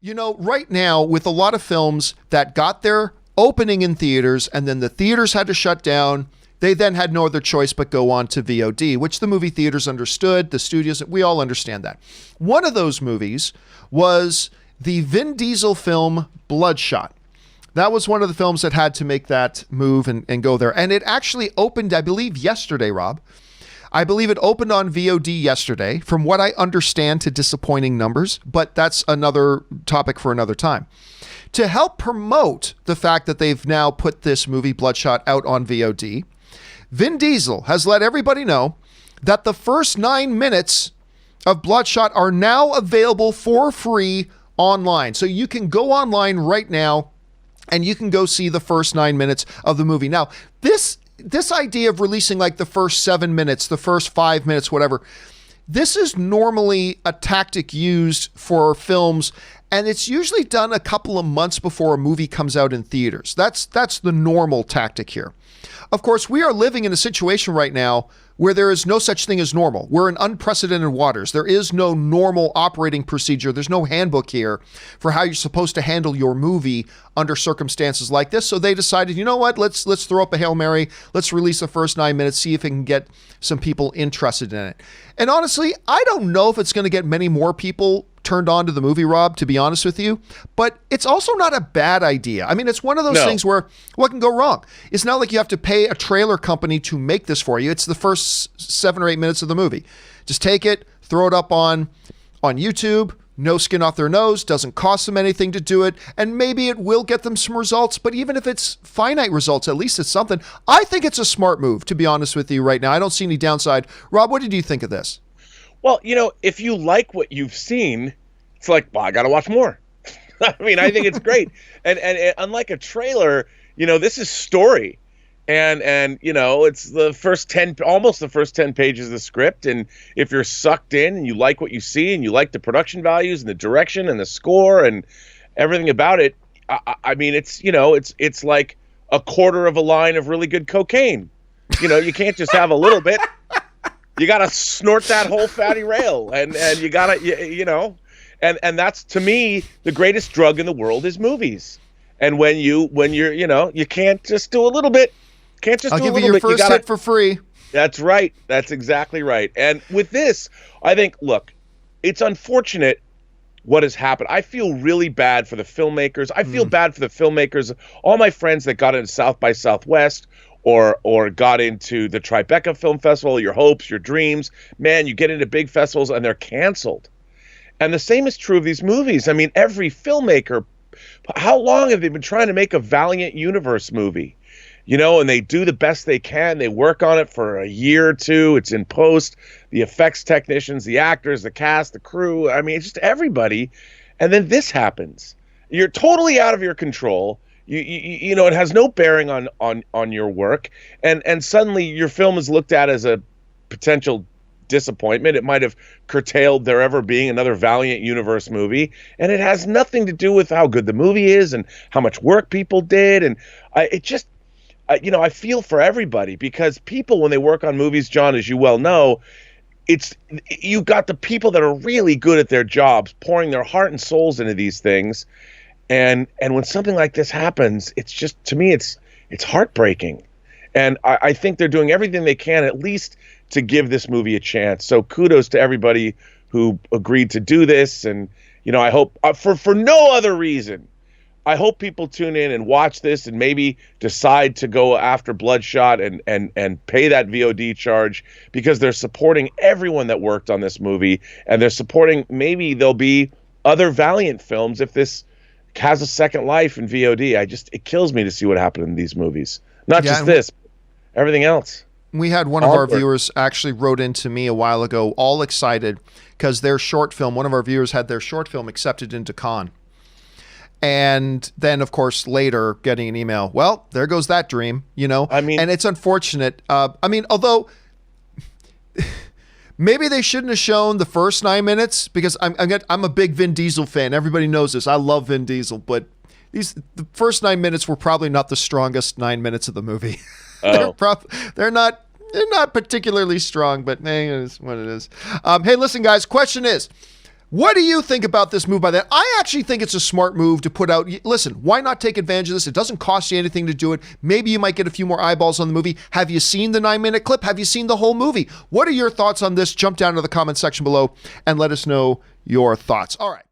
Right now, with a lot of films that got their opening in theaters and then the theaters had to shut down, they then had no other choice but go on to VOD, which the movie theaters understood, the studios, we all understand that. One of those movies was the Vin Diesel film Bloodshot. That was one of the films that had to make that move and go there. And it actually opened, I believe, yesterday, Rob. I believe it opened on VOD yesterday, from what I understand, to disappointing numbers, but that's another topic for another time. To help promote the fact that they've now put this movie Bloodshot out on VOD, Vin Diesel has let everybody know that the first 9 minutes of Bloodshot are now available for free online. So you can go online right now and you can go see the first 9 minutes of the movie. Now, this idea of releasing like the first 7 minutes, the first 5 minutes, whatever, this is normally a tactic used for films, and it's usually done a couple of months before a movie comes out in theaters. That's the normal tactic here. Of course, we are living in a situation right now where there is no such thing as normal. We're in unprecedented waters. There is no normal operating procedure. There's no handbook here for how you're supposed to handle your movie under circumstances like this. So they decided, you know what, let's throw up a Hail Mary. Let's release the first 9 minutes, see if it can get some people interested in it. And honestly, I don't know if it's going to get many more people turned on to the movie, Rob, to be honest with you, but it's also not a bad idea. I mean, it's one of those things where what can go wrong? It's not like you have to pay a trailer company to make this for you. It's the first 7 or 8 minutes of the movie. Just take it, throw it up on YouTube, no skin off their nose, doesn't cost them anything to do it, and maybe it will get them some results, but even if it's finite results, at least it's something. I think it's a smart move, to be honest with you right now. I don't see any downside. Rob, what did you think of this? Well, if you like what you've seen, it's like, well, I got to watch more. I mean, I think it's great. And unlike a trailer, this is story. And it's almost the first 10 pages of the script. And if you're sucked in and you like what you see and you like the production values and the direction and the score and everything about it, I mean, it's like a quarter of a line of really good cocaine. You can't just have a little bit. You got to snort that whole fatty rail, and you got to, and that's, to me, the greatest drug in the world is movies. And when you're, you can't just do a little bit. Can't just I'll do a give little you your bit. first hit for free. That's right. That's exactly right. And with this, I think, look, it's unfortunate what has happened. I feel really bad for the filmmakers. I feel bad for the filmmakers. All my friends that got into South by Southwest or got into the Tribeca Film Festival, your hopes, your dreams. Man, you get into big festivals and they're canceled. And the same is true of these movies. I mean, every filmmaker, how long have they been trying to make a Valiant Universe movie? And they do the best they can. They work on it for a year or two. It's in post, the effects technicians, the actors, the cast, the crew. I mean, it's just everybody. And then this happens. You're totally out of your control. It has no bearing on your work, and suddenly your film is looked at as a potential disappointment. It might have curtailed there ever being another Valiant Universe movie, and it has nothing to do with how good the movie is and how much work people did. And I feel for everybody, because people, when they work on movies, John, as you well know, you've got the people that are really good at their jobs, pouring their heart and souls into these things. And when something like this happens, it's just, to me, it's heartbreaking. And I think they're doing everything they can, at least, to give this movie a chance. So kudos to everybody who agreed to do this. And, I hope, for no other reason, I hope people tune in and watch this and maybe decide to go after Bloodshot and pay that VOD charge, because they're supporting everyone that worked on this movie. And they're supporting, maybe there'll be other Valiant films if this has a second life in VOD. It kills me to see what happened in these movies. Not just this, everything else. We had one of our viewers actually wrote into me a while ago, all excited because their short film, one of our viewers had their short film accepted into Cannes. And then, of course, later getting an email, well, there goes that dream, I mean, and it's unfortunate. Although maybe they shouldn't have shown the first 9 minutes, because I'm a big Vin Diesel fan. Everybody knows this. I love Vin Diesel, but the first 9 minutes were probably not the strongest 9 minutes of the movie. Oh. They're not particularly strong, but it is what it is. Hey, listen, guys, question is, What do you think about this move by them? I actually think it's a smart move to put out. Listen, why not take advantage of this? It doesn't cost you anything to do it. Maybe you might get a few more eyeballs on the movie. Have you seen the 9-minute clip? Have you seen the whole movie? What are your thoughts on this? Jump down to the comment section below and let us know your thoughts. All right.